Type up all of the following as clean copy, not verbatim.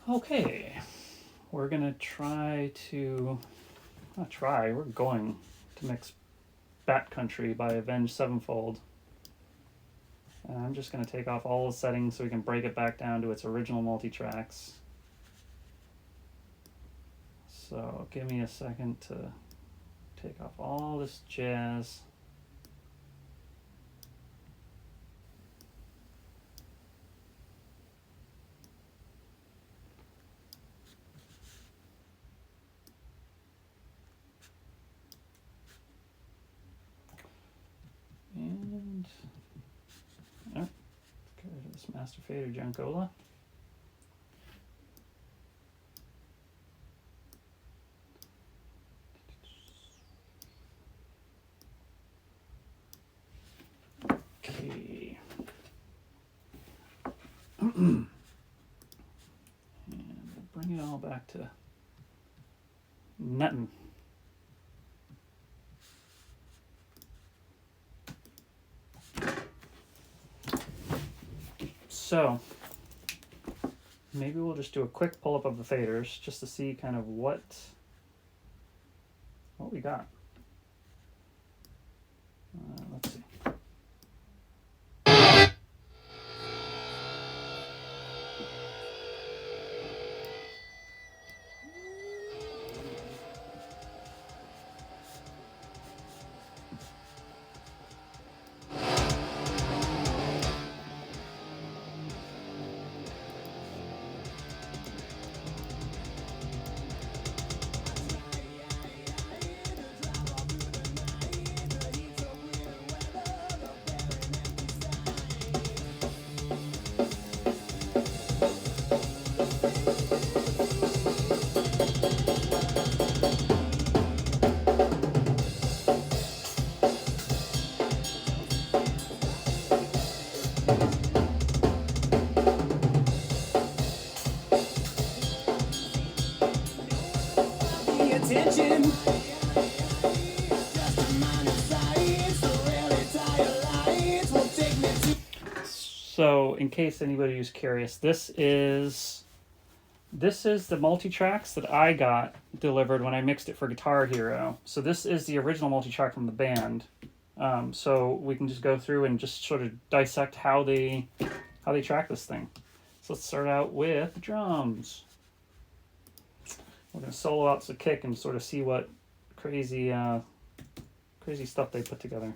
Okay, we're gonna try to, not try, we're going to mix Bat Country by Avenged Sevenfold. And I'm just gonna take off all the settings so we can break it back down to its original multi-tracks. So give me a second to take off all this jazz. And oh, get rid of this master fader Junkola. Okay. And we'll bring it all back to nothing. So maybe we'll just do a quick pull up of the faders just to see kind of what we got. Let's see. So, in case anybody was curious, this is the multi-tracks that I got delivered when I mixed it for Guitar Hero. So this is the original multi-track from the band. So we can just go through and just sort of dissect how they track this thing. So let's start out with drums. We're going to solo out the kick and sort of see what crazy stuff they put together.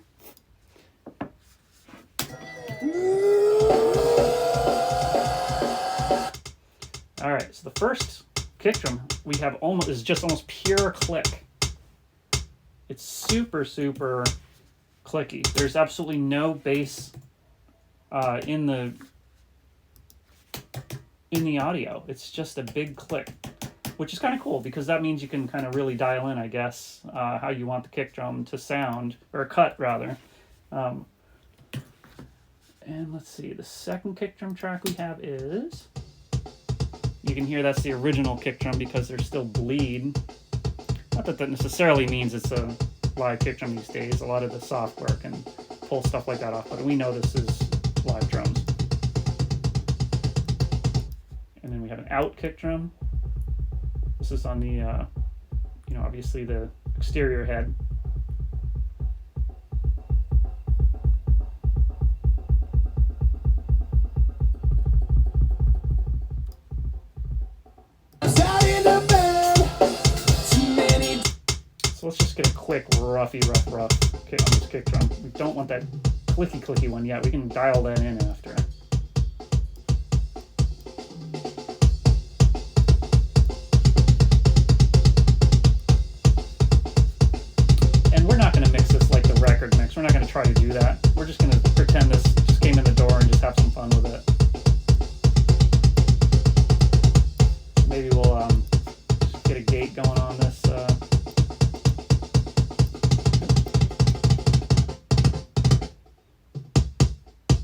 All right, so the first kick drum we have is just almost pure click. It's super clicky. There's absolutely no bass in the audio. It's just a big click, which is kind of cool because that means you can kind of really dial in, I guess, how you want the kick drum to sound, or cut rather. And let's see, the second kick drum track we have is, you can hear that's the original kick drum because there's still bleed. Not that necessarily means it's a live kick drum these days. A lot of the software can pull stuff like that off, but we know this is live drums. And then we have an out kick drum. This is on the, obviously the exterior head. So let's just get a quick rough kick on this kick drum. We don't want that clicky one yet. We can dial that in after. And we're not going to mix this like the record mix. We're not going to try to do that. We're just going to pretend this just came in the door and just have some fun with it. Maybe we'll just get a gate going on this.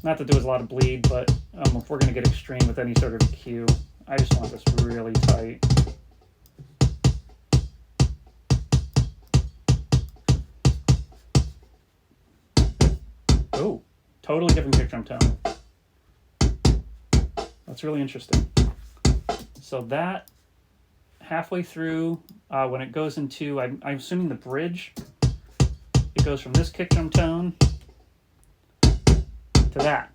Not that there was a lot of bleed, but if we're going to get extreme with any sort of EQ, I just want this really tight. Oh, totally different kick drum tone. That's really interesting. So that halfway through, when it goes into, I'm assuming the bridge, it goes from this kick drum tone to that.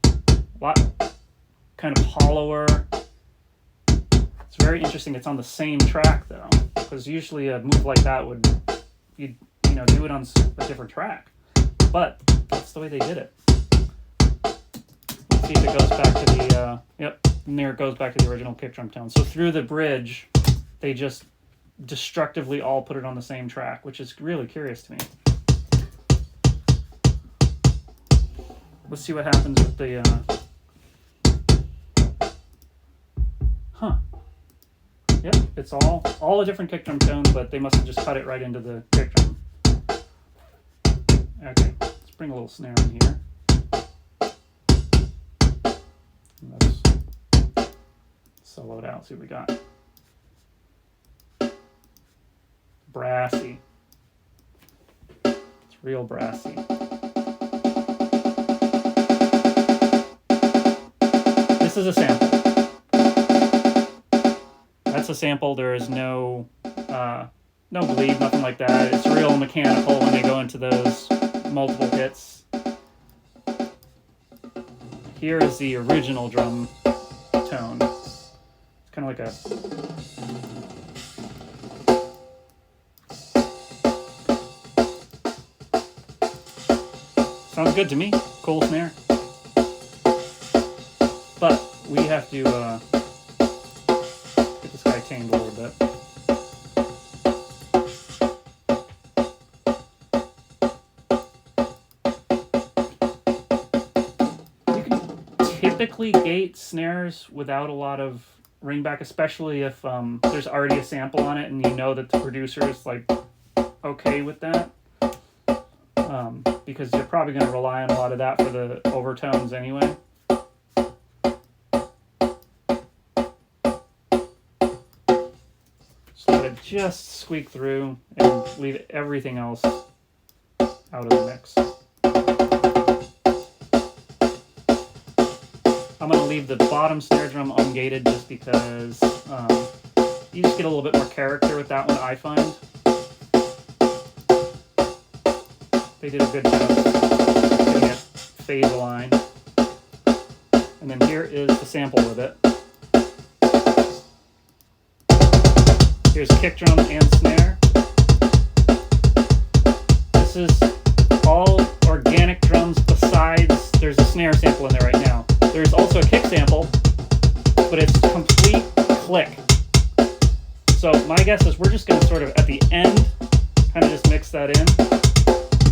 A lot kind of hollower. It's very interesting. It's on the same track though, because usually a move like that would you know do it on a different track, but that's the way they did it. Let's see if it goes back to the yep, and there it goes back to the original kick drum tone. So through the bridge, they just destructively all put it on the same track, which is really curious to me. Let's see what happens with the Yep, it's all a different kick drum tone, but they must have just cut it right into the kick drum. Okay, let's bring a little snare in here. Let's solo it out, see what we got. Brassy. It's real brassy. This is a sample. That's a sample. There is no bleed, nothing like that. It's real mechanical when they go into those multiple hits. Here is the original drum tone. It's kind of like a sounds good to me. Cool snare. But we have to get this guy tamed a little bit. You can typically gate snares without a lot of ringback, especially if there's already a sample on it and you know that the producer is like okay with that. Because you're probably going to rely on a lot of that for the overtones anyway. So let it just squeak through and leave everything else out of the mix. I'm going to leave the bottom snare drum ungated just because you just get a little bit more character with that one, I find. They did a good job getting it phase aligned. And then here is the sample with it. Here's kick drum and snare. This is all organic drums besides there's a snare sample in there right now. There's also a kick sample, but it's complete click. So my guess is we're just going to sort of at the end kind of just mix that in,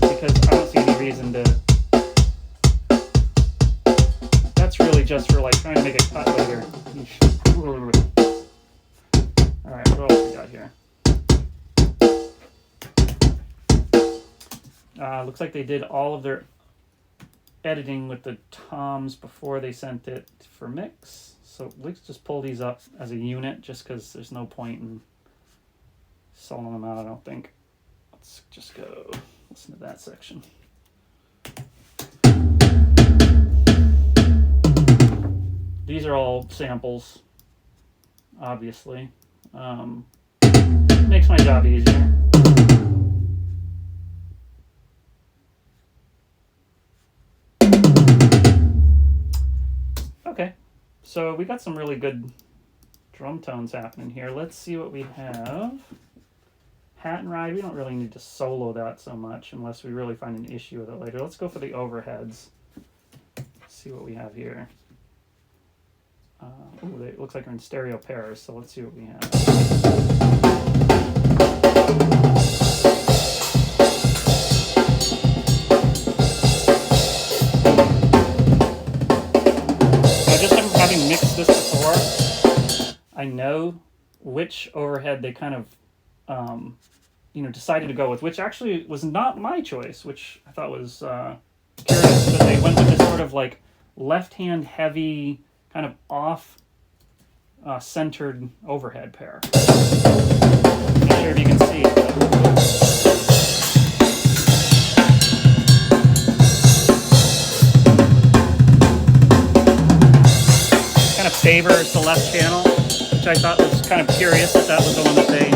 because I don't see any reason to. That's really just for like trying to make a cut later. Alright, what else we got here? Looks like they did all of their editing with the toms before they sent it for mix. So let's just pull these up as a unit just because there's no point in selling them out, I don't think. Let's just go listen to that section. These are all samples, obviously. Makes my job easier. Okay, so we got some really good drum tones happening here. Let's see what we have. Hat and ride, we don't really need to solo that so much unless we really find an issue with it later. Let's go for the overheads. Let's see what we have here. Ooh, it looks like they're in stereo pairs, so let's see what we have. Now, just having mixed this before, I know which overhead they kind of decided to go with, which actually was not my choice, which I thought was curious that they went with this sort of like left-hand heavy, kind of off centered overhead pair. Not sure if you can see it, but kind of favors the left channel. which I thought was kind of curious that was the one that they...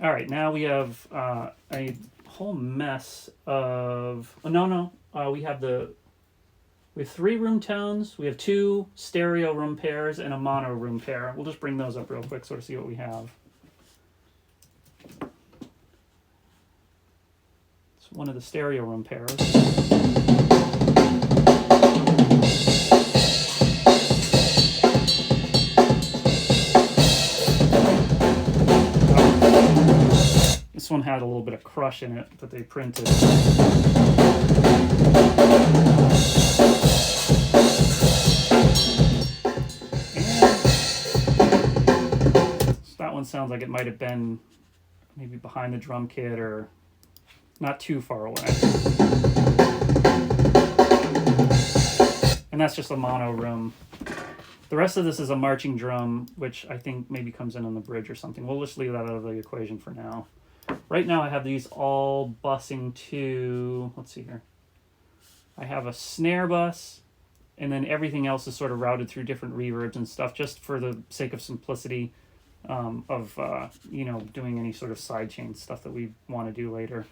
All right, now we have a whole mess of... Oh, no. We have 3 room tones. We have 2 stereo room pairs and a mono room pair. We'll just bring those up real quick, sort of see what we have. It's one of the stereo room pairs. This one had a little bit of crush in it that they printed. That one sounds like it might have been maybe behind the drum kit or not too far away. And that's just a mono room. The rest of this is a marching drum, which I think maybe comes in on the bridge or something. We'll just leave that out of the equation for now. Right now I have these all busing to, let's see here. I have a snare bus, and then everything else is sort of routed through different reverbs and stuff, just for the sake of simplicity of doing any sort of sidechain stuff that we want to do later.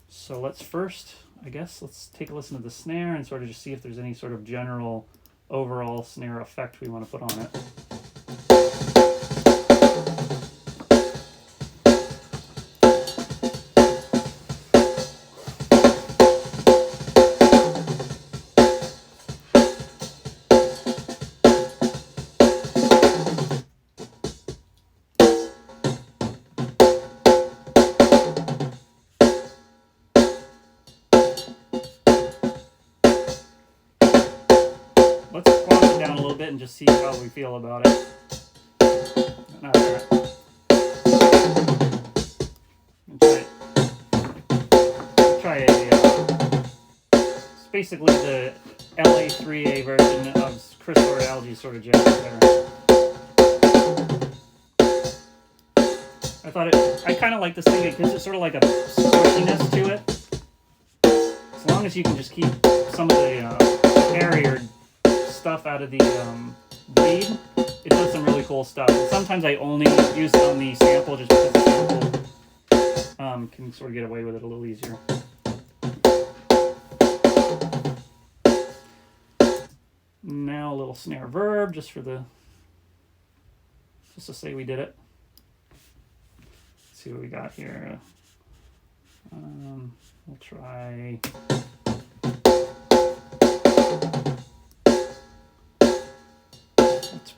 So let's first, let's take a listen to the snare and sort of just see if there's any sort of general overall snare effect we want to put on it. Let's squash it down a little bit and just see how we feel about it. Not that. Try it's basically the LA3A version of Chris Lord-Alge's sort of jazz there. I kind of like this thing because it's sort of like a squishiness to it. As long as you can just keep some of the airier stuff out of the lead, it does some really cool stuff. And sometimes I only use it on the sample just because the sample can sort of get away with it a little easier. Now a little snare verb just to say we did it. Let's see what we got here. We'll try. Let's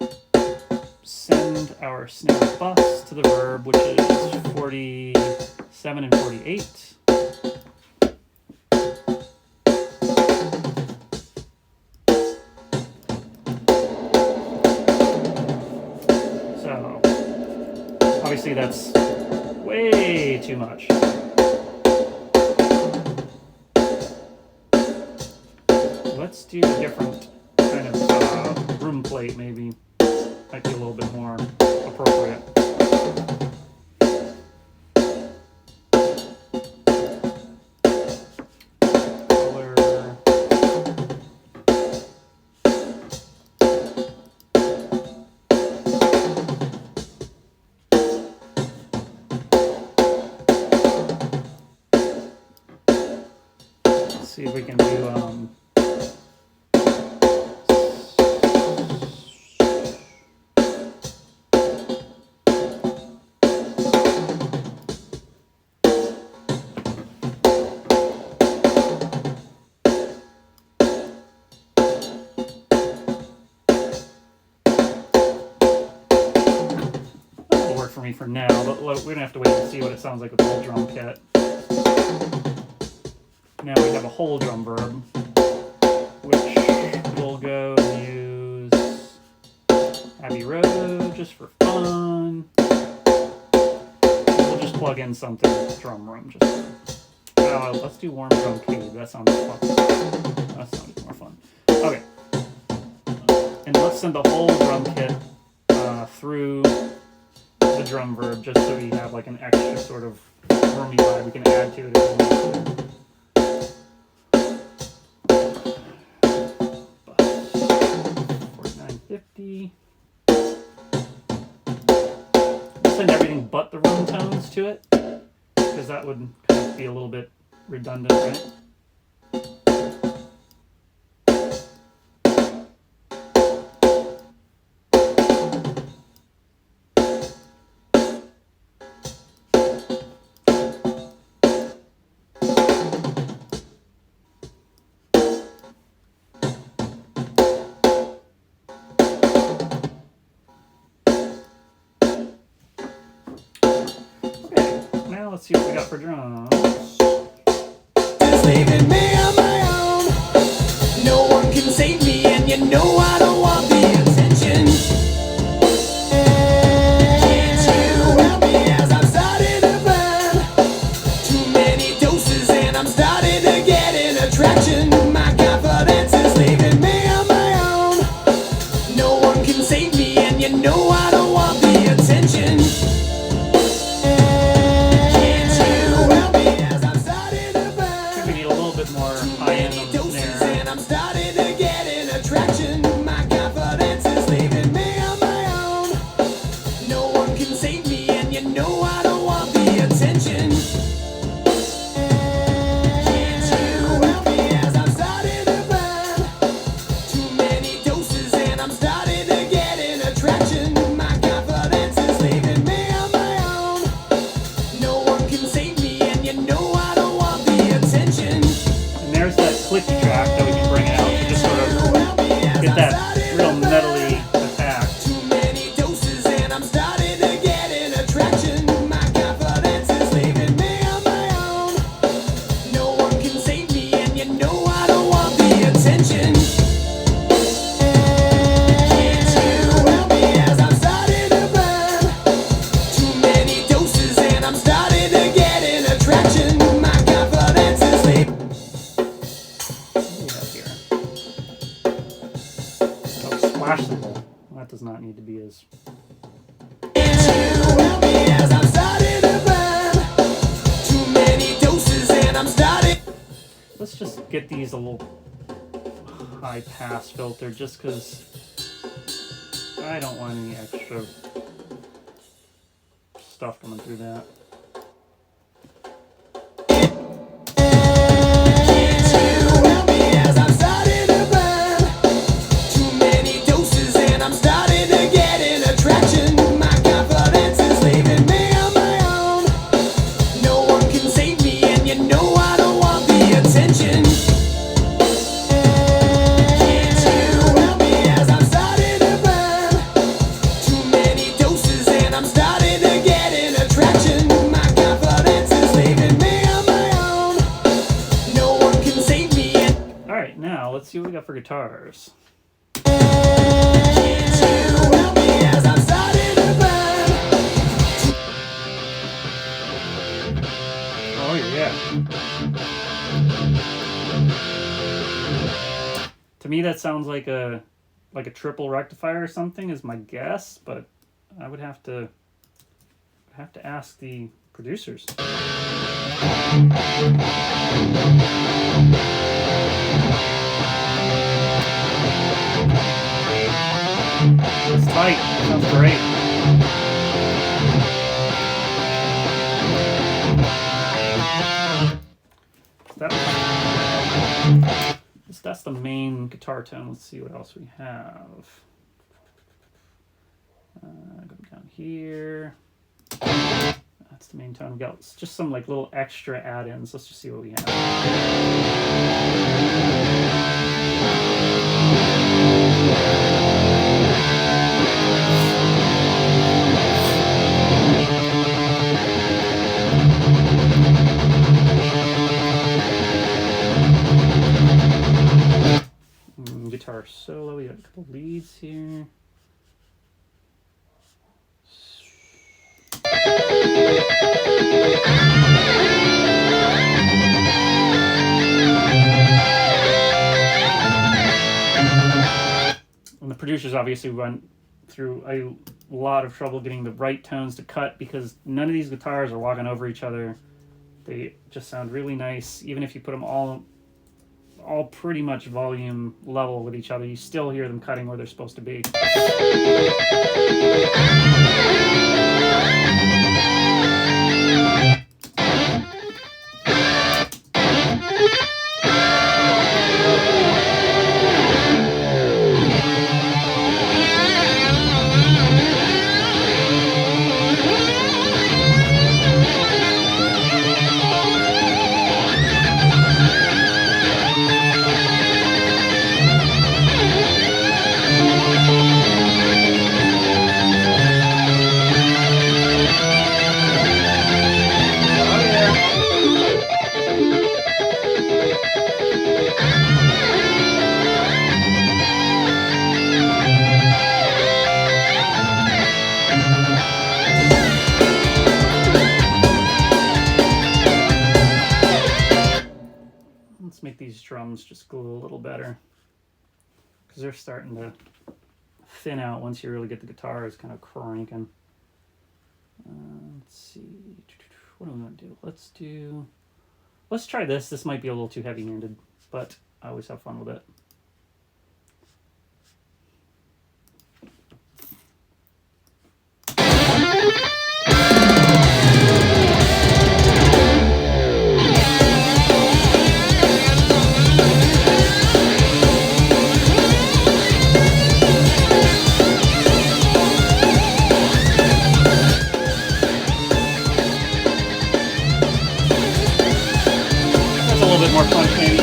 send our snare bus to the verb, which is 47 and 48. So, obviously that's way too much. Let's do a different kind of room plate, maybe. Might be a little bit more appropriate. Color. Let's see if we can do for me for now, but we're gonna have to wait and see what it sounds like with the whole drum kit. Now we have a whole drum verb, which we'll go and use Abbey Road just for fun. We'll just plug in something with the drum room. Let's do Warm Drum Cube. That sounds fun. That sounds more fun. Okay, and let's send the whole drum kit through drum verb just so we have like an extra sort of roomy vibe we can add to it if we want to. 4950. Send everything but the room tones to it, because that would kind of be a little bit redundant, right? Let's see what we got for drums. Just leaving me on my own. No one can save me, and you know I don't want the attention. Can't you help me as I'm starting to burn? Too many doses, and I'm starting to get an attraction. My confidence is leaving me on my own. No one can save me, and you know I don't want the attention. That does not need to be as... Let's just get these a little high pass filter just because I don't want any extra stuff coming through that. Let's see what we got for guitars. Oh yeah. To me that sounds like a triple rectifier or something is my guess, but I would have to ask the producers. It's tight. Sounds great. That's the main guitar tone. Let's see what else we have. Going down here. That's the main tone. We got just some like little extra add-ins. Let's just see what we have. Guitar solo, we got a couple leads here. And the producers obviously went through a lot of trouble getting the right tones to cut because none of these guitars are walking over each other. They just sound really nice. Even if you put them all pretty much volume level with each other, you still hear them cutting where they're supposed to be. Let's make these drums just glue a little better because they're starting to thin out once you really get the guitars kind of cranking. Let's see, what do we want to do? Let's try this. This might be a little too heavy-handed, but I always have fun with it. More punch maybe.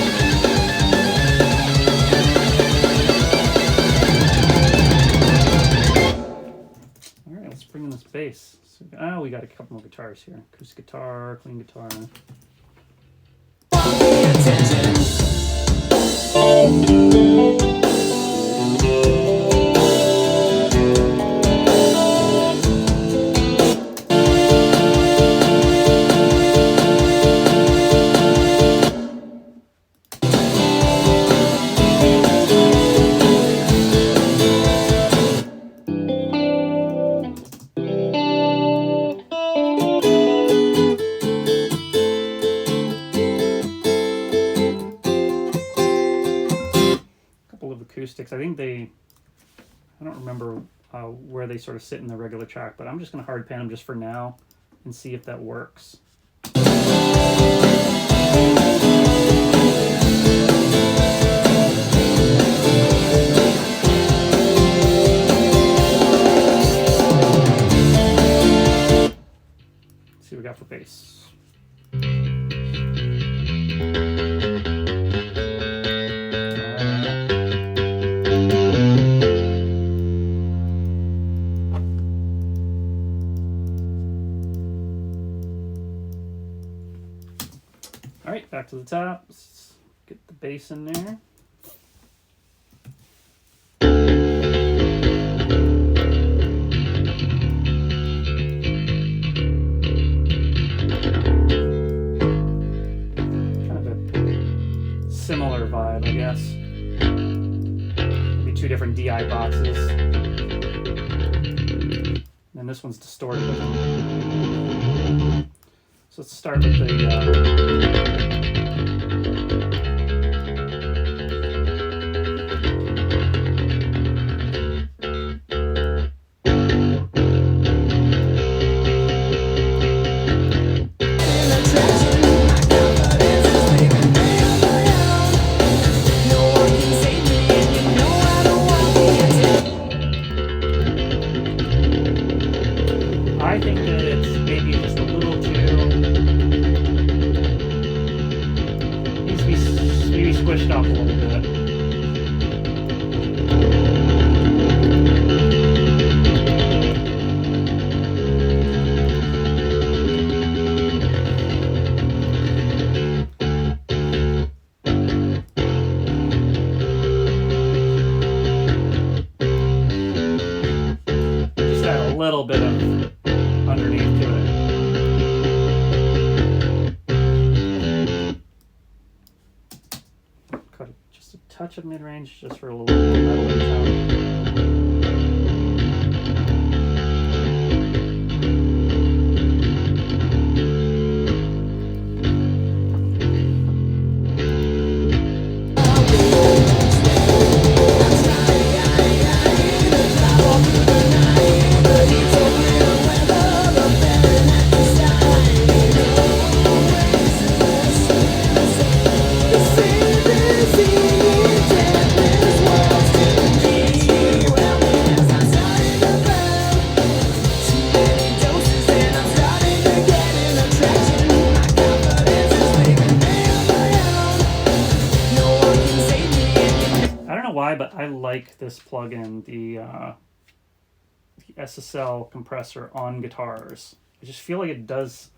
Alright, let's bring in this bass. So, we got a couple more guitars here. Acoustic guitar, clean guitar. Acoustics. I think I don't remember where they sort of sit in the regular track, but I'm just going to hard pan them just for now and see if that works. Let's see what we got for bass. Alright, back to the top. Let's get the bass in there. Kind of a similar vibe, I guess. Maybe two different DI boxes. And this one's distorted. So let's start with the I think that it's maybe just a little too, needs to be maybe squished up a little bit. Just add a little bit of underneath to it. Cut just a touch of mid-range just for a little bit of metal tone. why, but I like this plugin, the SSL compressor on guitars. I just feel like it does.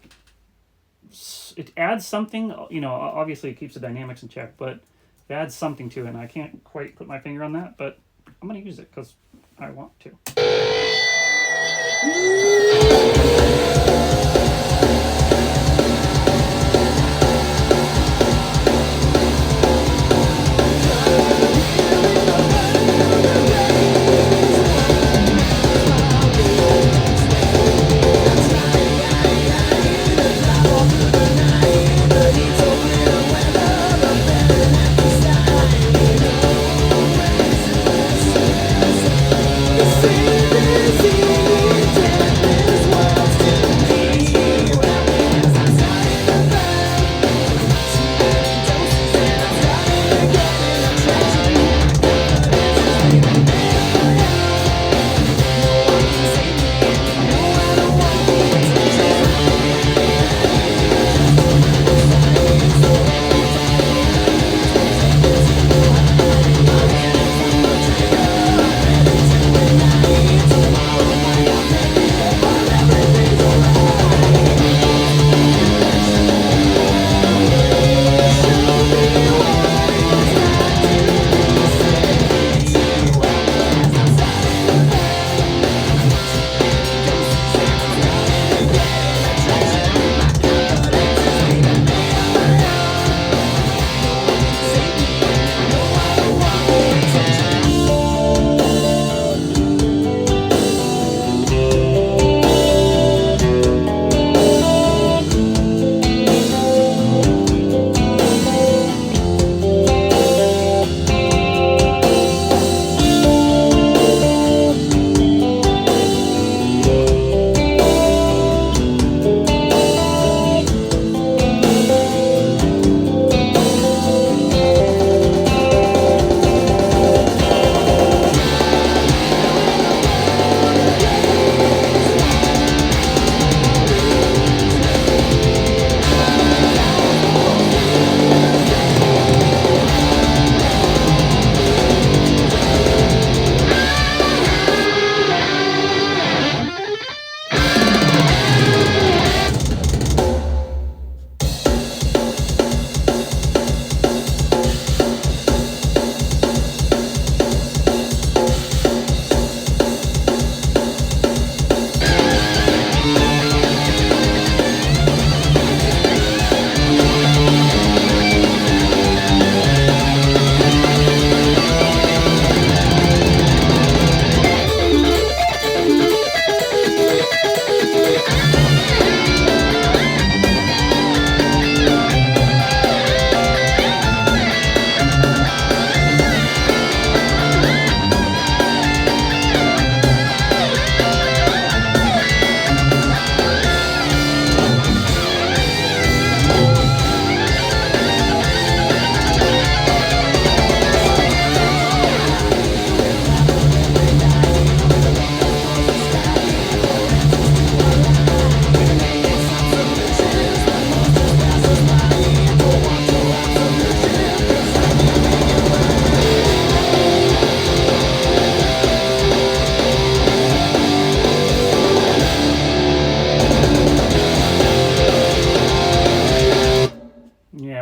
It adds something. You know, obviously it keeps the dynamics in check, but it adds something to it, and I can't quite put my finger on that. But I'm gonna use it because I want to.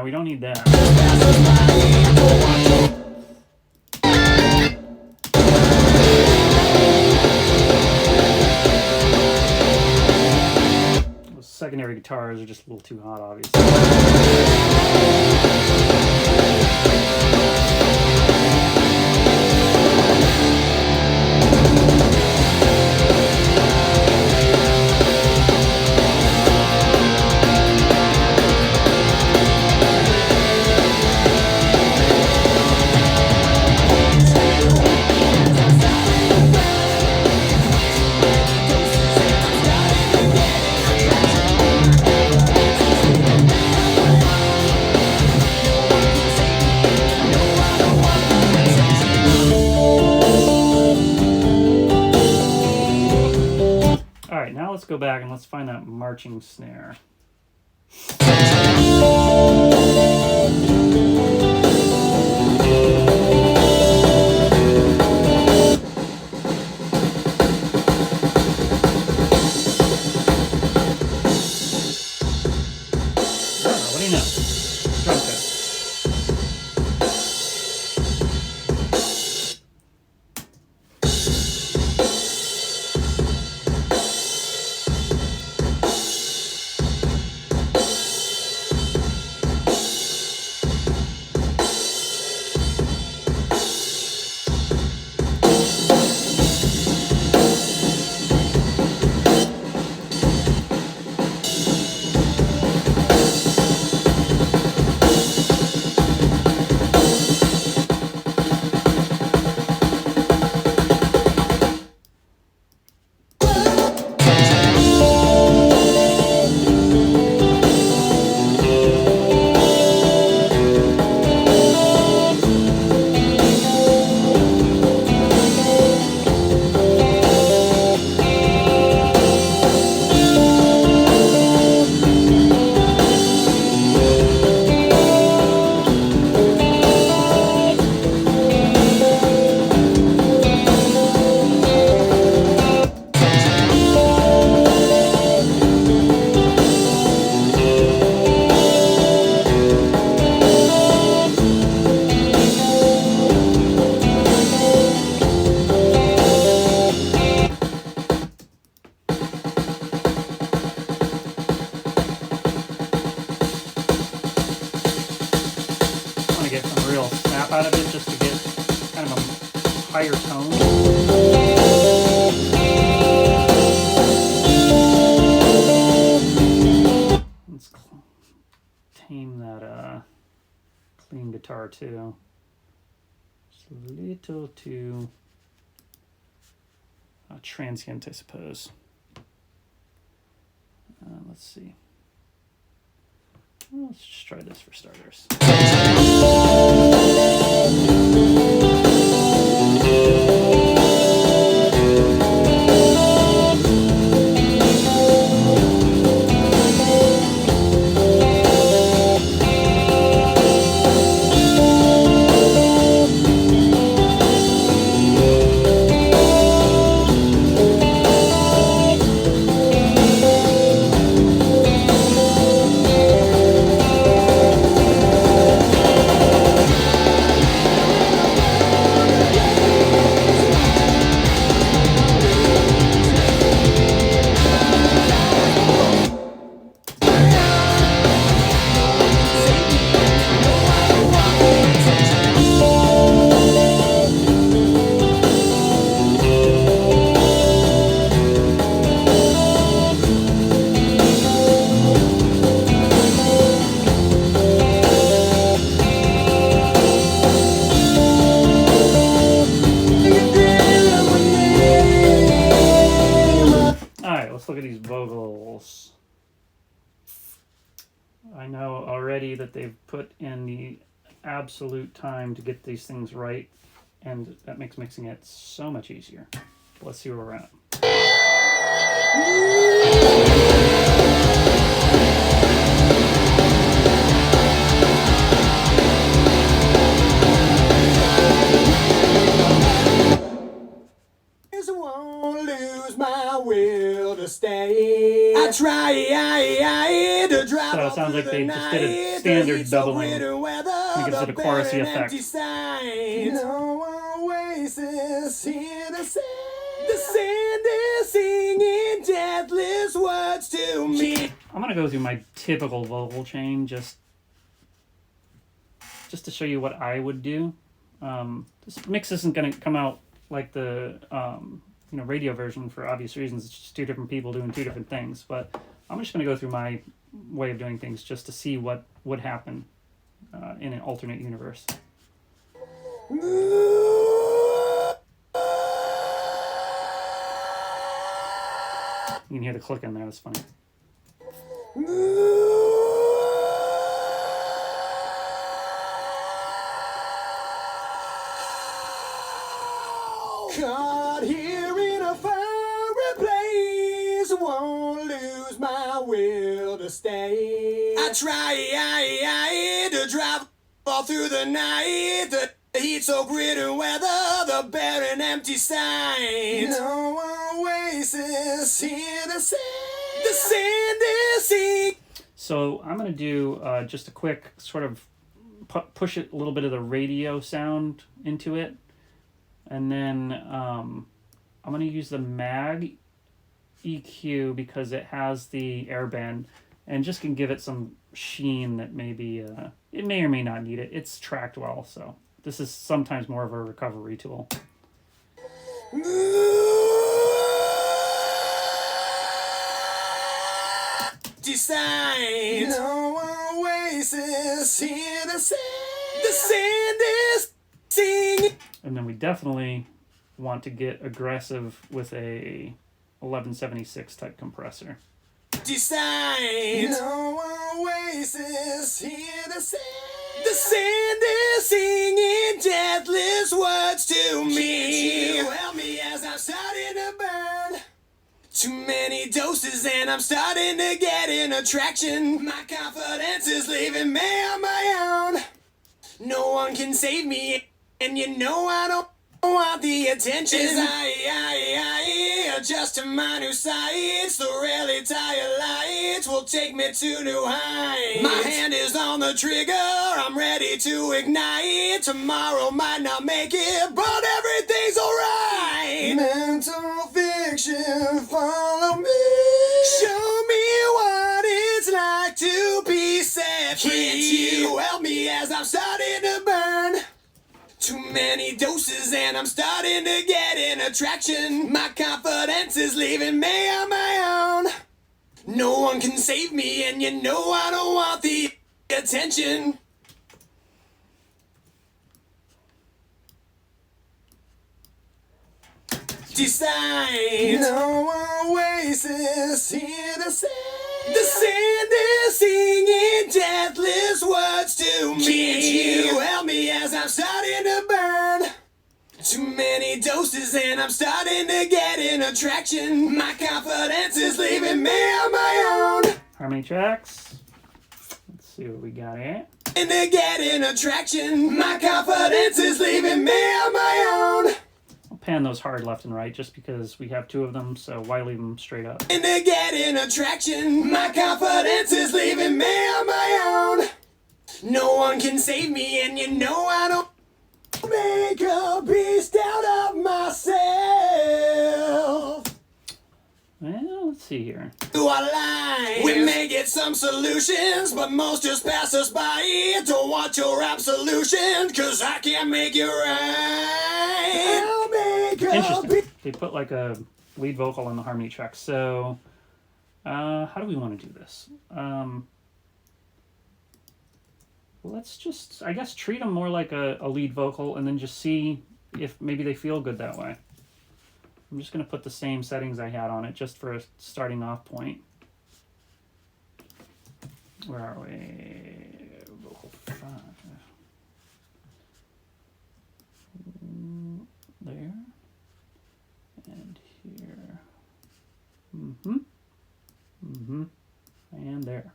We don't need that. Those secondary guitars are just a little too hot, obviously. Now let's go back and let's find that marching snare. higher tone. Let's tame that clean guitar too. Just a little too transient, I suppose. Let's see. Well, let's just try this for starters. Look at these vocals. I know already that they've put in the absolute time to get these things right, and that makes mixing it so much easier. Let's see where we're at. Stay. I try to drive. So it sounds like they just did a standard doubling. I think it's a chorusy effect. No oasis here to say. The sand is singing deathless words to me. I'm gonna go through my typical vocal chain just to show you what I would do. This mix isn't gonna come out like the radio version for obvious reasons. It's just two different people doing two different things, but I'm just going to go through my way of doing things just to see what would happen in an alternate universe. You can hear the click in there. That's funny. Caught here in a fireplace, won't lose my will to stay. I try to drive all through the night, the heat so grit and weather, the barren empty sign. No oasis here to say. The sand is sea. So I'm going to do just a quick sort of push it a little bit of the radio sound into it. And then I'm going to use the mag EQ because it has the airband and just can give it some sheen that maybe it may or may not need it. It's tracked well, so this is sometimes more of a recovery tool. Decide. No oasis here to say. The sand is singing. And then we definitely want to get aggressive with a 1176 type compressor. Decide. No oasis here to say. The sand is singing deathless words to me. Can't you help me as I'm starting to burn? Too many doses and I'm starting to get an attraction. My confidence is leaving me on my own. No one can save me. And you know I don't want the attention. As I adjust to my new sights, the rarely tired lights will take me to new heights. My hand is on the trigger, I'm ready to ignite. Tomorrow might not make it, but everything's alright. Mental fiction, follow me. Show me what it's like to be set free. Can't you help me as I'm starting to burn? Too many doses and I'm starting to get an attraction. My confidence is leaving me on my own. No one can save me, and you know I don't want the attention. Decide. No oasis here to say. The sand is singing deathless words to me. Can't you help me as I'm starting to burn? Too many doses and I'm starting to get an attraction. My confidence is leaving me on my own. Harmony tracks. Let's see what we got here. And to get an attraction. My confidence is leaving me on my own. I'll pan those hard left and right just because we have two of them, so why leave them straight up? And to get an attraction. My confidence is leaving me on my own. No one can save me, and you know I don't make a beast out of myself. Well, let's see here. To our lives, we may get some solutions, but most just pass us by. Don't want your absolution, cause I can't make it right. I'll make a Interesting. They put like a lead vocal on the harmony track. So, how do we want to do this? Let's just, I guess, treat them more like a lead vocal and then just see if maybe they feel good that way. I'm just going to put the same settings I had on it just for a starting off point. Where are we? Vocal 5. There. And here. And there.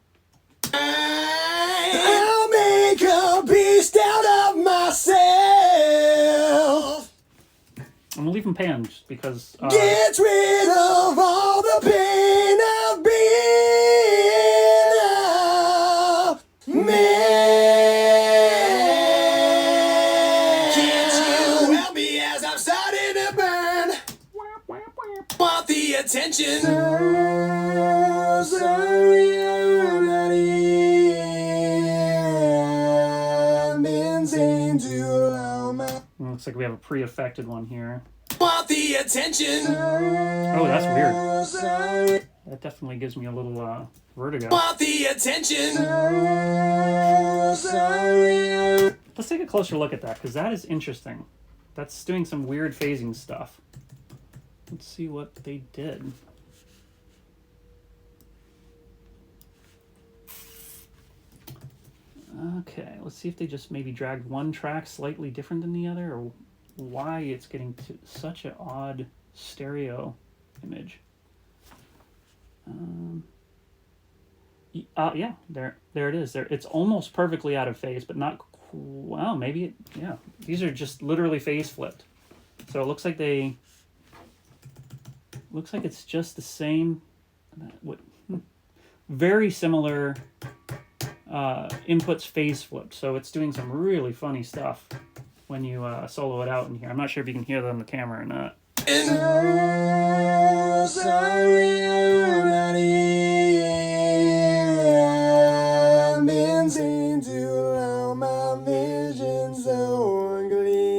I'll make a beast out of myself. I'm gonna leave them panned just because. Get rid of all the pain of being a man. Can't you help me as I'm starting to burn? Want the attention? So sorry I'm not here. I've been saying too long. Looks like we have a pre-affected one here. Want the attention? Oh, that's weird. That definitely gives me a little vertigo. Want the attention? Let's take a closer look at that because that is interesting. That's doing some weird phasing stuff. Let's see what they did. Okay, let's see if they just maybe dragged one track slightly different than the other, or why it's getting to such an odd stereo image. Yeah, there it is. There, it's almost perfectly out of phase, but not. Well, maybe it. Yeah, these are just literally phase flipped. So it looks like they. Looks like it's just the same. Very similar. Inputs phase flipped, so it's doing some really funny stuff when you solo it out in here. I'm not sure if you can hear that on the camera or not. Sorry I'm not here. I've been saying too long, my vision's so unclear.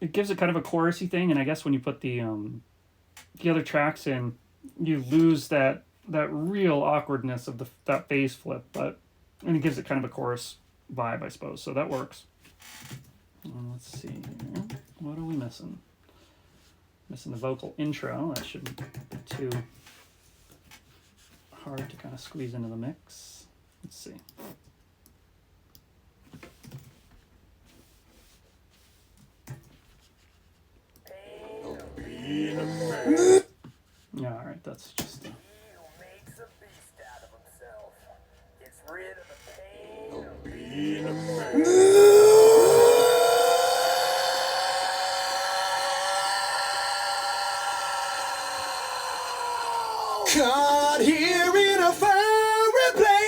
It gives it kind of a chorusy thing, and I guess when you put the other tracks in, you lose that real awkwardness of that phase flip, and it gives it kind of a chorus vibe, I suppose. So that works. Let's see here. What are we missing? Missing the vocal intro. That shouldn't be too hard to kind of squeeze into the mix. Let's see. Yeah, all right, that's just. Makes a beast out of himself. Gets rid of the pain of being a man. Caught here in a fireplace,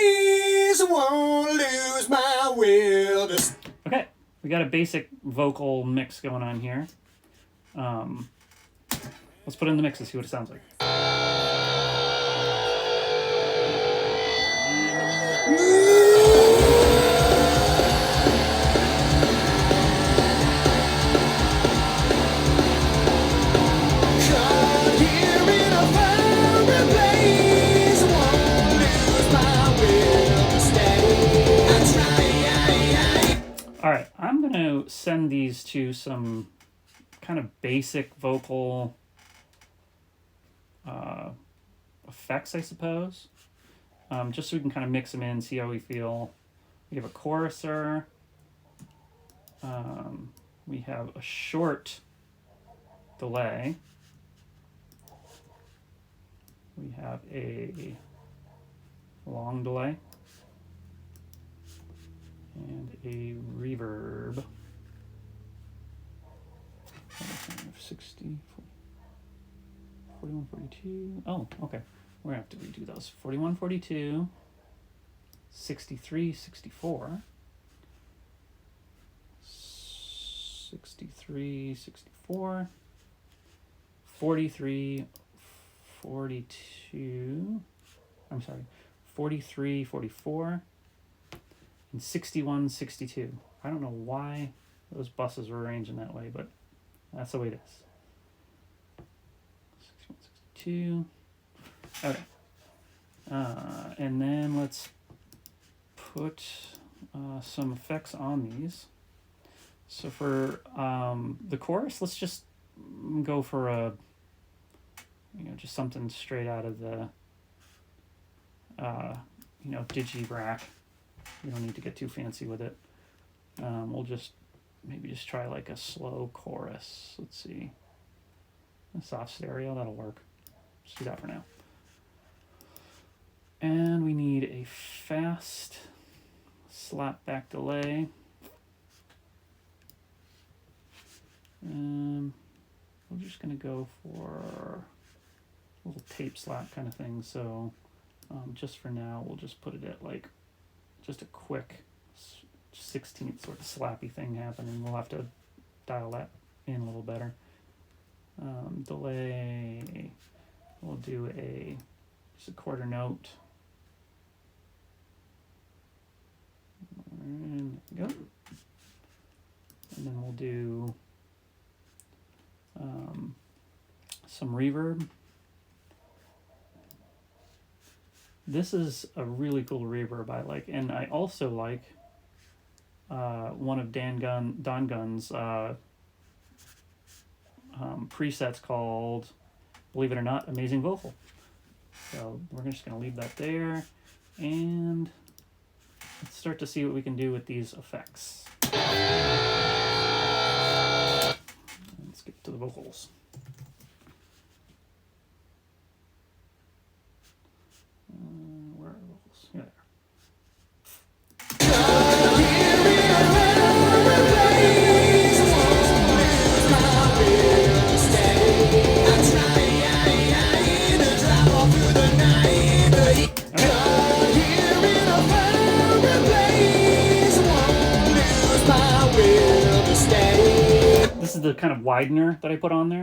won't lose my will to. Okay, we got a basic vocal mix going on here. Let's put it in the mix and see what it sounds like. Move. send these to some kind of basic vocal effects, I suppose. Just so we can kind of mix them in, see how we feel. We have a choruser. We have a short delay. We have a long delay. And a reverb. 60, 41, 42. Oh, okay. We're going to have to redo those. 41, 42, 63, 64, 63, 64, 43, 42. I'm sorry, 43, 44. And 61, 62. I don't know why those buses were arranged in that way, but that's the way it is. 61, 62. Okay. And then let's put some effects on these. So for the chorus, let's just go for a, just something straight out of the, digi rack. We don't need to get too fancy with it. We'll just maybe just try like a slow chorus. Let's see. A soft stereo, that'll work. Let's do that for now. And we need a fast slap back delay. We're just going to go for a little tape slap kind of thing. So just for now, we'll just put it at like just a quick 16th sort of slappy thing happening. We'll have to dial that in a little better. Delay, we'll do just a quarter note. And there we go. And then we'll do some reverb. This is a really cool reverb I like, and I also like one of Don Gunn's presets called, believe it or not, Amazing Vocal. So we're just going to leave that there, and let's start to see what we can do with these effects. Let's get to the vocals. Where are the vocals? Yeah, this is the kind of widener that I put on there.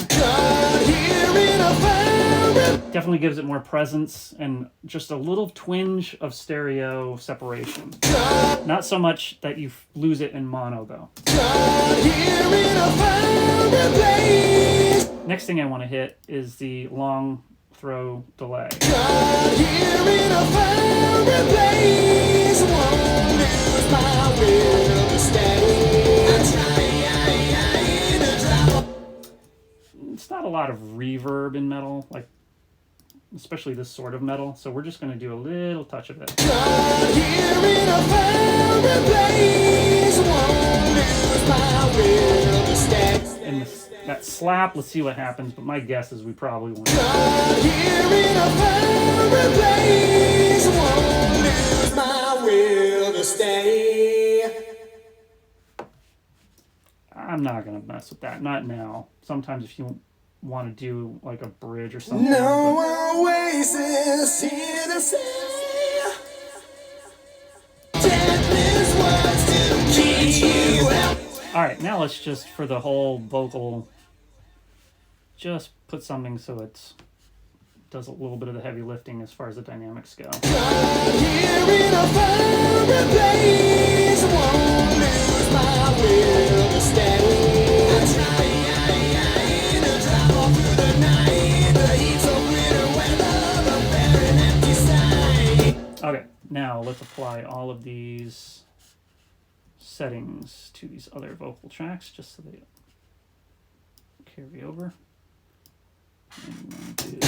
Definitely gives it more presence and just a little twinge of stereo separation. Not so much that you lose it in mono though. Next thing I want to hit is the long throw delay. It's not a lot of reverb in metal, like especially this sort of metal, so we're just going to do a little touch of it. And that slap, let's see what happens, but my guess is we probably won't. I'm not going to mess with that, not now. Sometimes if you want to do like a bridge or something. No oasis here to say. Deathless words to keep you out. All right, now let's just, for the whole vocal, just put something so it does a little bit of the heavy lifting as far as the dynamics go. Okay, now let's apply all of these settings to these other vocal tracks just so they carry over. And one, two.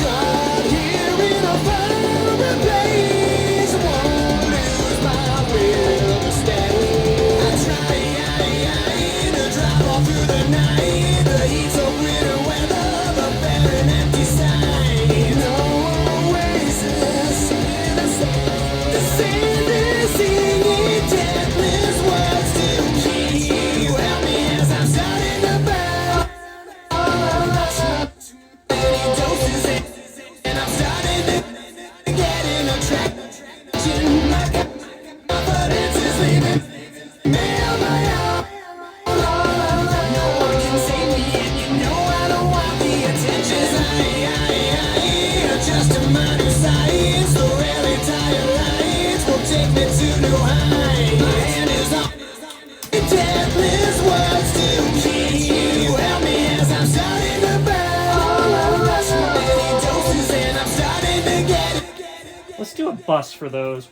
Let's do a bus for those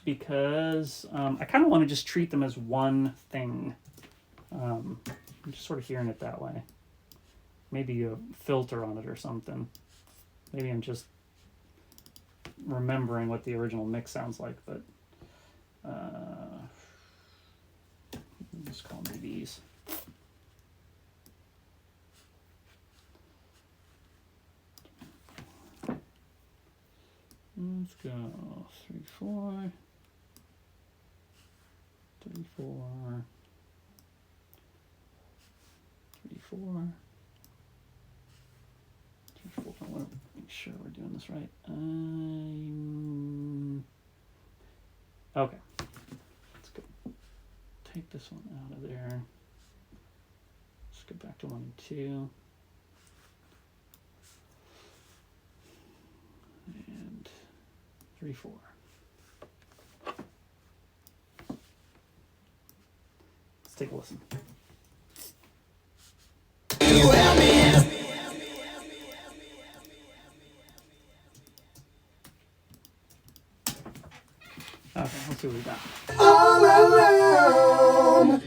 because I kind of want to just treat them as one thing. I'm just sort of hearing it that way. Maybe a filter on it or something. Maybe I'm just remembering what the original mix sounds like, but just call me these. Let's go 3, 4, 3, 4, 3, 4, 3, 4. I want to make sure we're doing this right. Okay. Let's go. Take this one out of there. Let's go back to 1 and 2. And 3, 4. Let's take a listen. Okay, let's see what we got. All alone.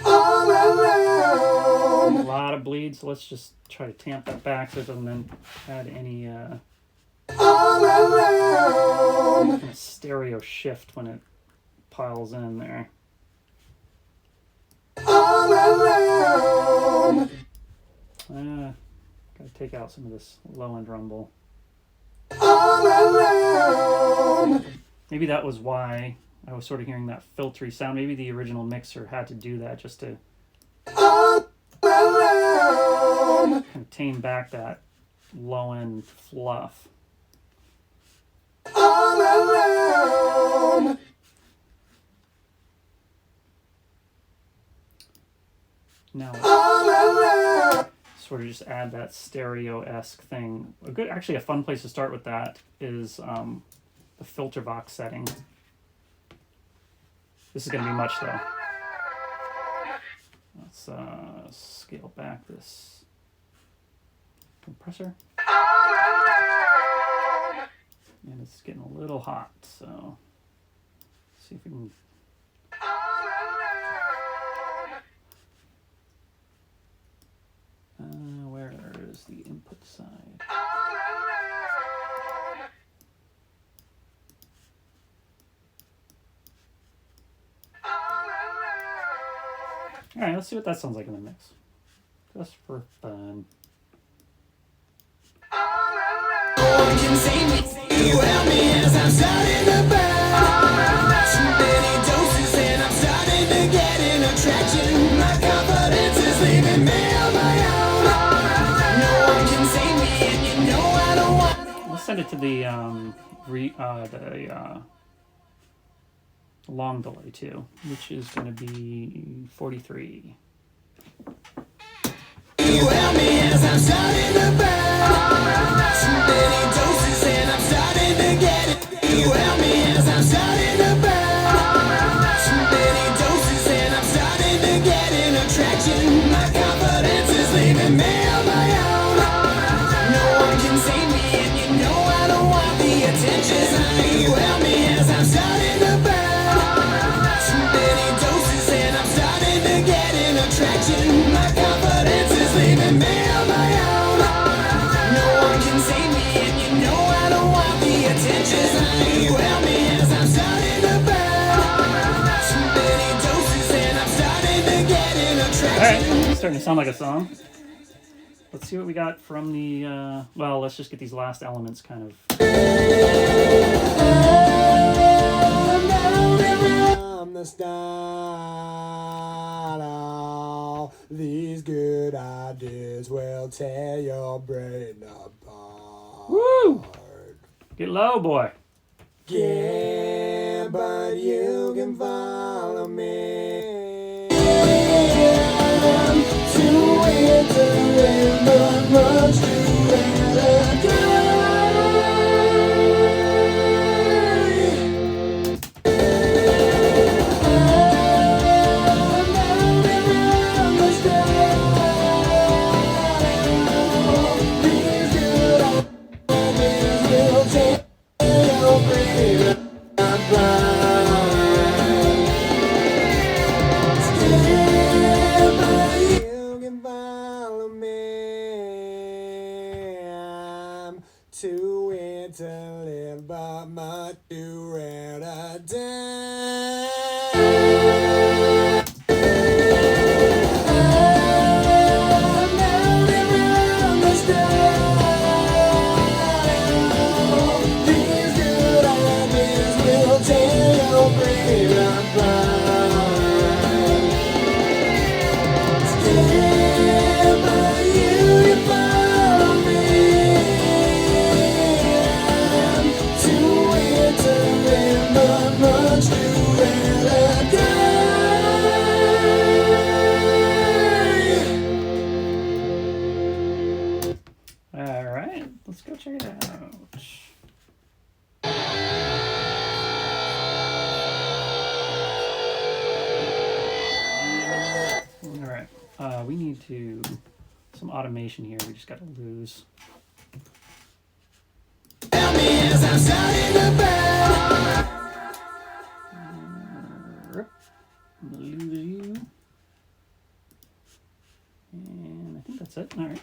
All alone. A lot of bleed, so let's just try to tamp that back so it doesn't then add any All alone. kind of stereo shift when it piles in there. All alone. Gotta take out some of this low end rumble. All alone. Maybe that was why I was sort of hearing that filtery sound. Maybe the original mixer had to do that just to All alone. kind of tame back that low end fluff. All alone. Now All alone. sort of just add that stereo-esque thing. Actually a fun place to start with that is the filter box setting. This is going to be much though. Let's scale back this compressor. And it's getting a little hot, so see if we can. Where is the input side? All right, let's see what that sounds like in the mix. Just for fun. Can save me. You help me as I'm starting to burn. Too many doses and I'm starting to get an attraction. My confidence is leaving me on my own. No one can save me and you know I don't want. Let's send it to the long delay too, which is going to be 43. You help me as I'm starting to burn. Too many doses and I'm starting to get it. You help me as I'm starting to burn. Too many doses and I'm starting to get an attraction. My confidence is leaving me on my own. No one can save me and you know I don't want the starting to sound like a song. Let's see what we got from the, well, let's just get these last elements kind of. From the start, all these good ideas will tear your brain apart. Woo! Get low, boy. Yeah, but you can follow me. Too weird to live, but much too rare to too weird to live, but much too rare to die. These good ideas will tear your brain apart. Scared by you, you follow me. Too weird to live, but much too rare to die. All right, let's go check it out. All right, we need some automation here. We just got to lose. Tell me as I'm starting to burn. Lose you. And I think that's it. All right.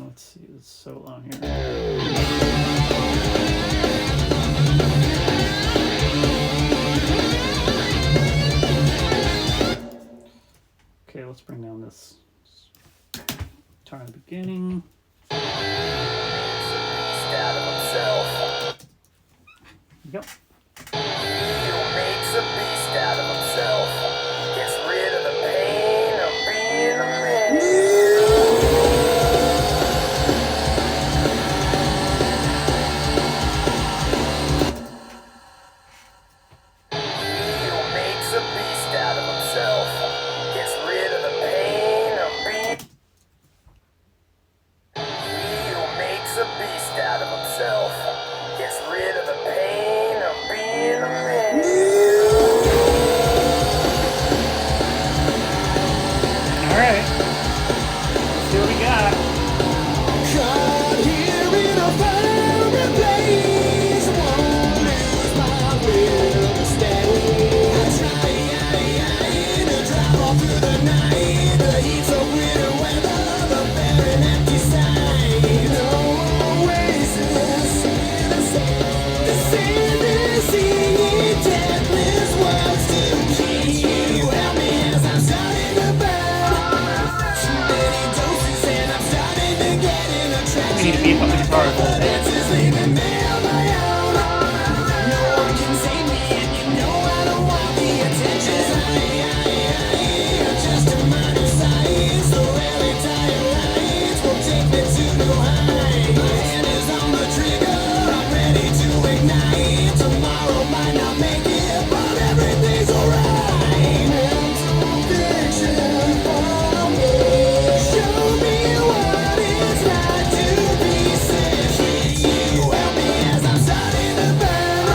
Let's see, it's so on here. Okay, let's bring down this guitar in the beginning. Beast out of himself. Yep. He who makes a beast out of himself gets rid of the pain of being a man. He who makes a beast out of himself gets rid of the pain of being. He who makes a beast out of himself gets rid of the pain of being a man. All right. Let's see what we got. Caught here in a foreign place, won't lose my will to stay. I try to drive off through the night, the heat's of winter weather, the barren empty side. No oasis in the sand, the sand is singing deathless words to me. You help me as I'm starting to burn. Too many doses and I'm starting to get in a track. We need to beat up the guitar. Dances leaving me on my own. No one can save me, and you know I don't want the attention. Just a minor size, the rarely tired lights will take me to new heights. My hand is on the trigger, I'm ready to ignite. Tomorrow might not make it, but everything's alright. Mental fiction for me. Show me what it's like to be sick. You help me as I'm starting to burn.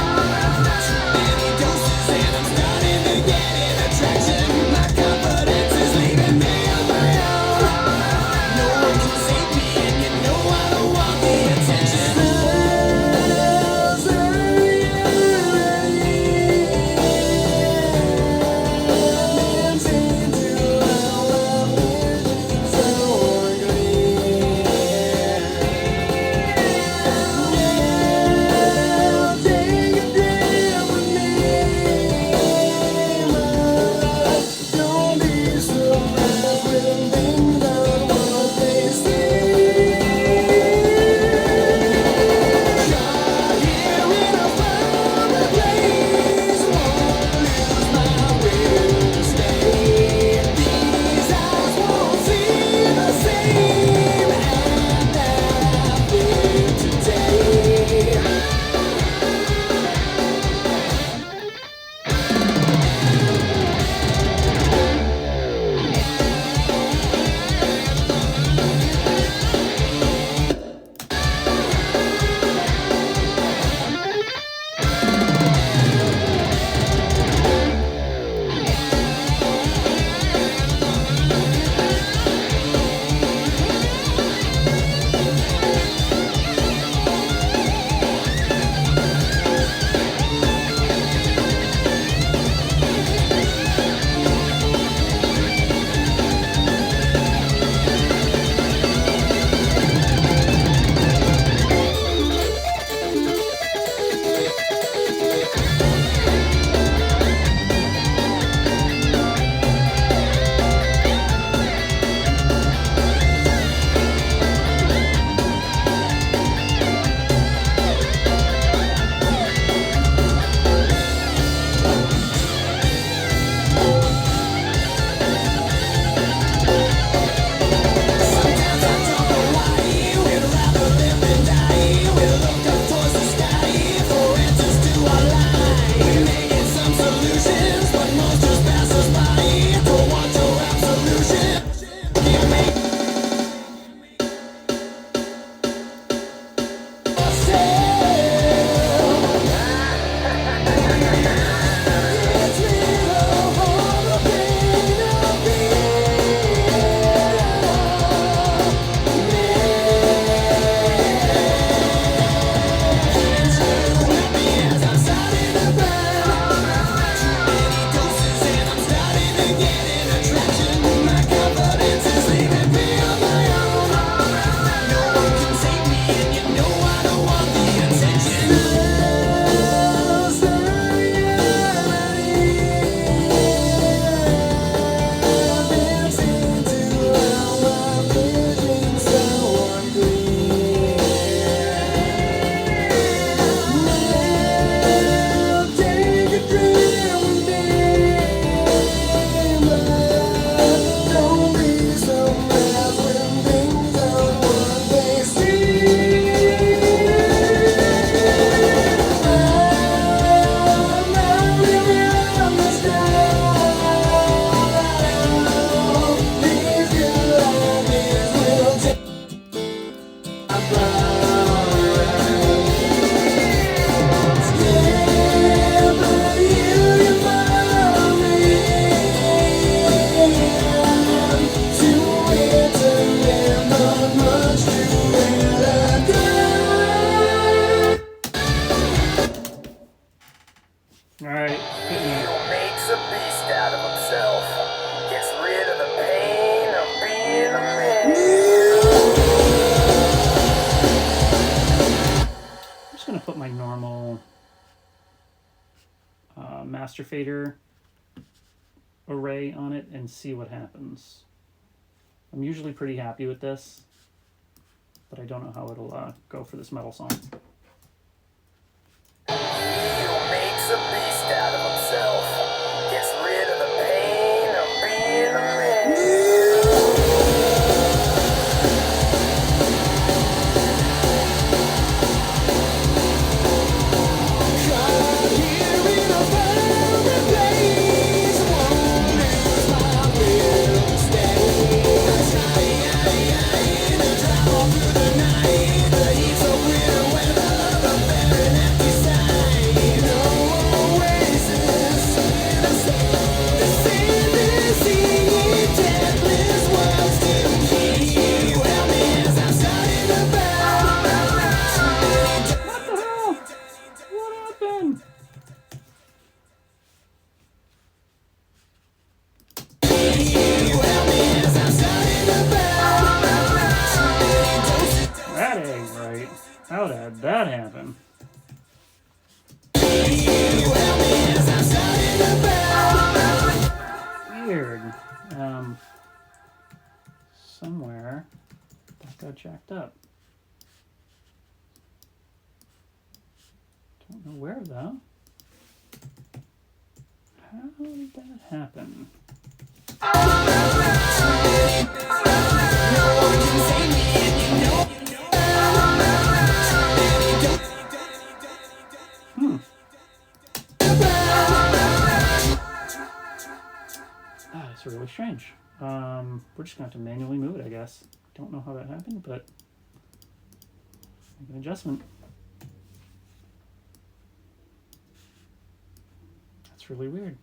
Too many doses and I'm starting to get in attraction. My confidence is leaving me on my own. No one can save me, and you know I don't want the attention. master fader array on it and see what happens. I'm usually pretty happy with this, but I don't know how it'll go for this metal song. He who makes a beast out of himself gets rid of the pain of being a man. How did that happen? Weird. Somewhere that got jacked up. Don't know where though. How did that happen? It's really strange. We're just gonna have to manually move it, I guess. Don't know how that happened, but make an adjustment. That's really weird.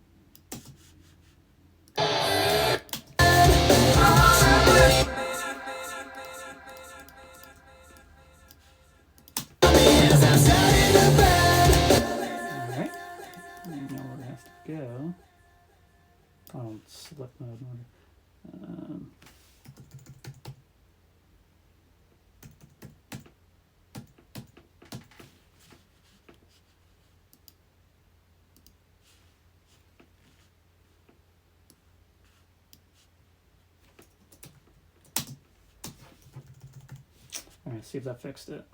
Alright. I know where it has to go. Oh, select mode in order. All right, see if that fixed it.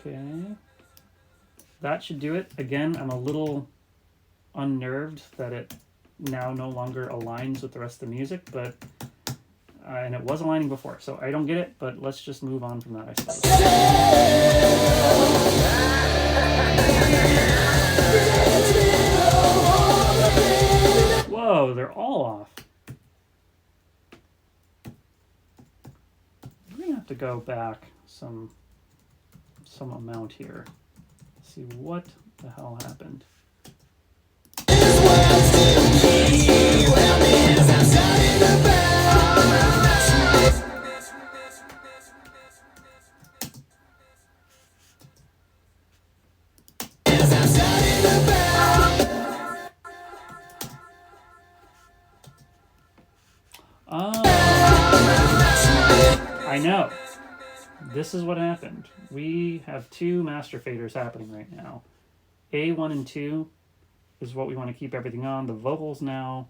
Okay, that should do it. Again, I'm a little unnerved that it now no longer aligns with the rest of the music, but and it was aligning before, so I don't get it, but let's just move on from that, I suppose. Whoa, they're all off. We're gonna have to go back some amount here. See what the hell happened. I know. This is what happened. We have two master faders happening right now. A1 and 2 is what we want to keep everything on. The vocals now,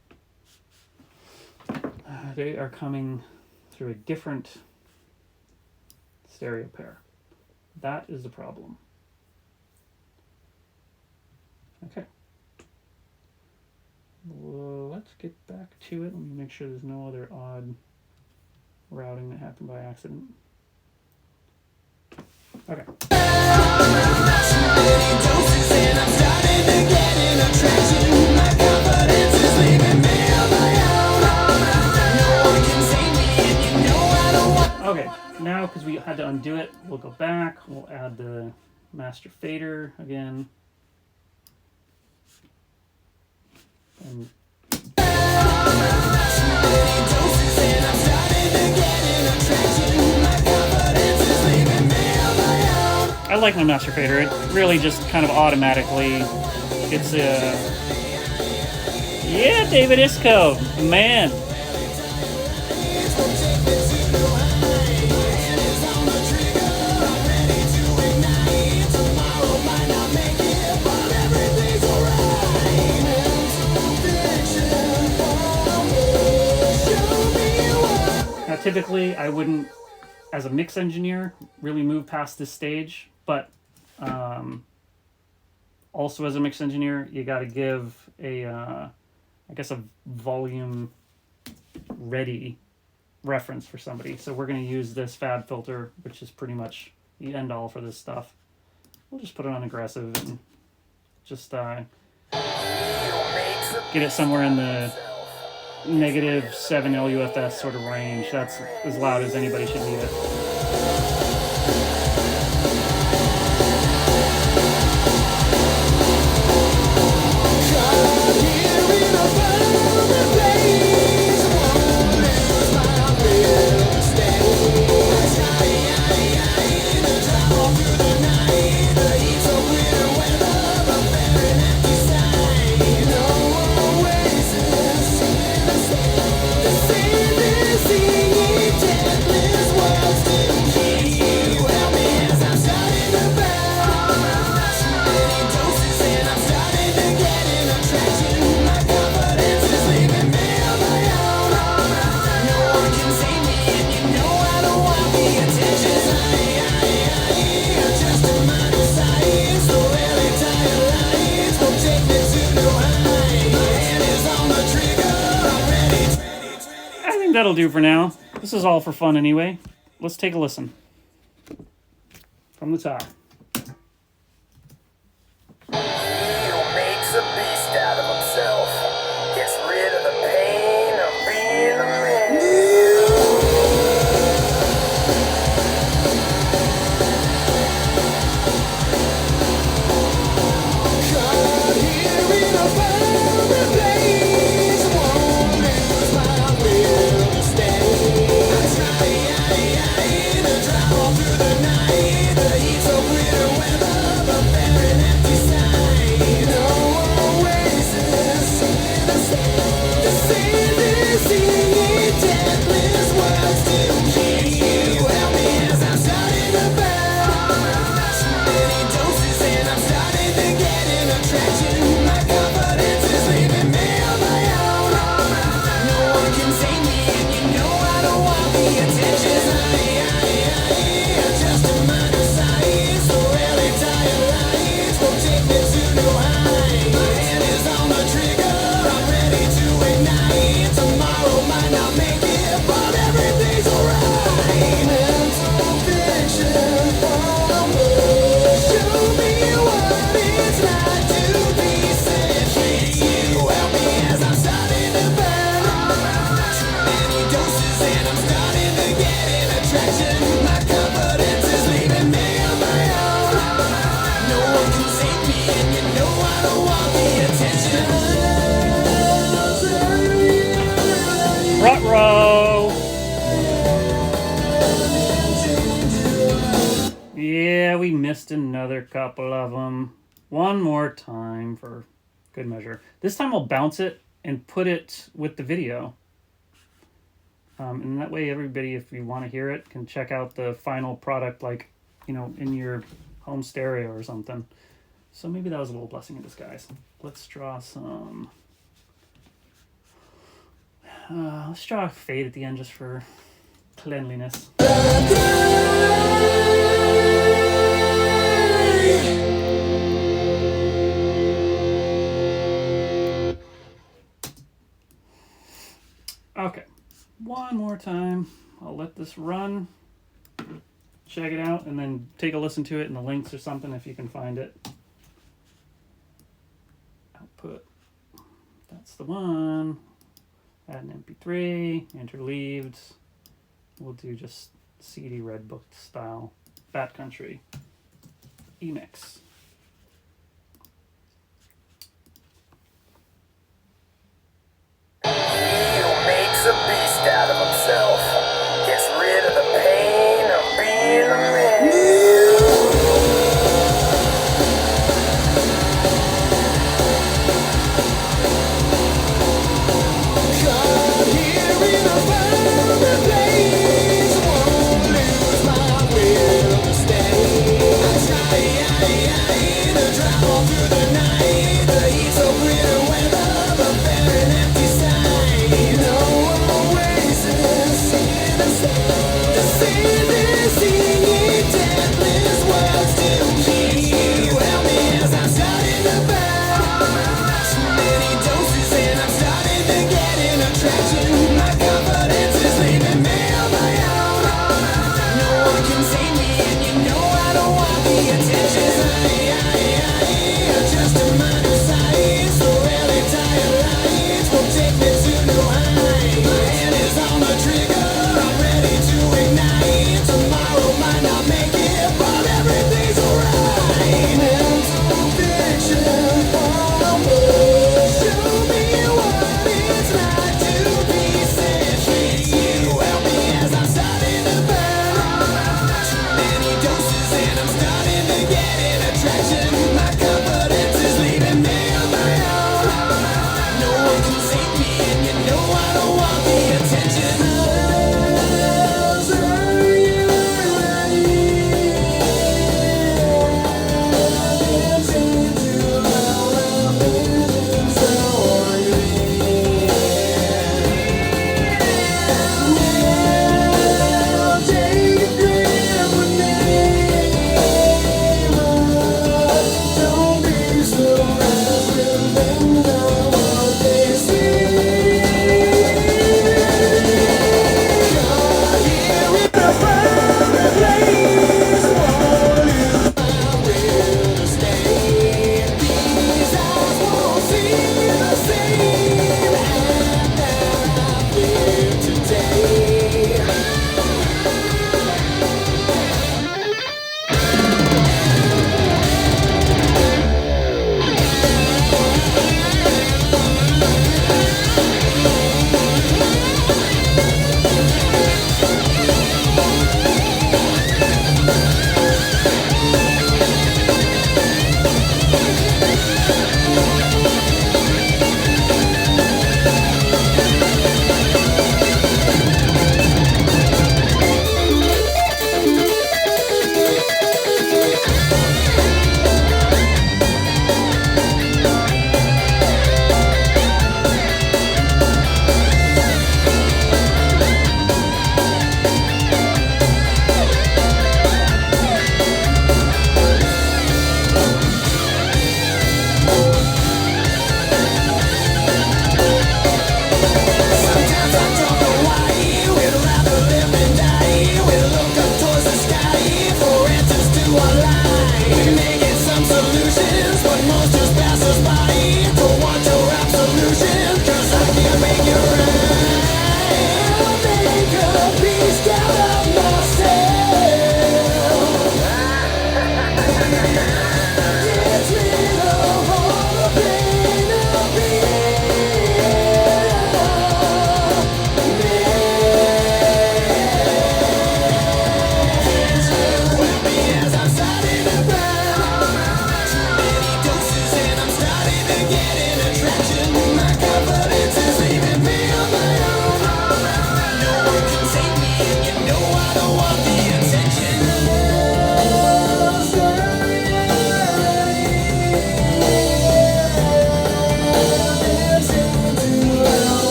they are coming through a different stereo pair. That is the problem. Okay. Well, let's get back to it. Let me make sure there's no other odd routing that happened by accident. Okay. Okay, now because we had to undo it, we'll go back, we'll add the master fader again. And I like my master fader. It really just kind of automatically, it's Yeah, David Isco, man. Now, typically, I wouldn't, as a mix engineer, really move past this stage, but also as a mix engineer, you got to give a, I guess, a volume ready reference for somebody. So we're going to use this fab filter, which is pretty much the end all for this stuff. We'll just put it on aggressive and just get it somewhere in the -7 LUFS sort of range. That's as loud as anybody should need it. That'll do for now. This is all for fun anyway. Let's take a listen. From the top. He who makes a beast out of himself gets rid of the pain of being a man. Yeah, we missed another couple of them. One more time for good measure. This time I'll bounce it and put it with the video. And that way everybody, if you want to hear it, can check out the final product, like, you know, in your home stereo or something. So maybe that was a little blessing in disguise. Let's draw some... let's draw a fade at the end just for cleanliness. Okay, one more time. I'll let this run. Check it out, and then take a listen to it in the links or something if you can find it. Output. That's the one. Add an MP3, interleaved. We'll do just CD Red Book style. Bat Country. Emix. He who makes a beast out of himself gets rid of the pain of being a man. Caught here in a perfect place, won't lose my will to stay. I try to drive on through the night, the heat so clear weather, but bare and empty sight. No oasis in the sun to say this singing deathless words to me. Help me as I'm starting to burn. Too many doses and I'm starting to get an attraction. My confidence is leaving me on my own. No one can save me and you know I don't want the attention. Just a minor sight, so really tired lights will take me to new heights. My hand is on the trigger, I'm ready to ignite. Tomorrow might not make it, but everything's alright. Mental fiction for me. Show me what it's like to be set free. Help me as I'm starting to burn. Too many doses and I'm starting to get an attraction. My confidence is leaving me on my own. No one can save me and you know I don't want the attention.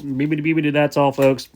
Beebity, that's all, folks.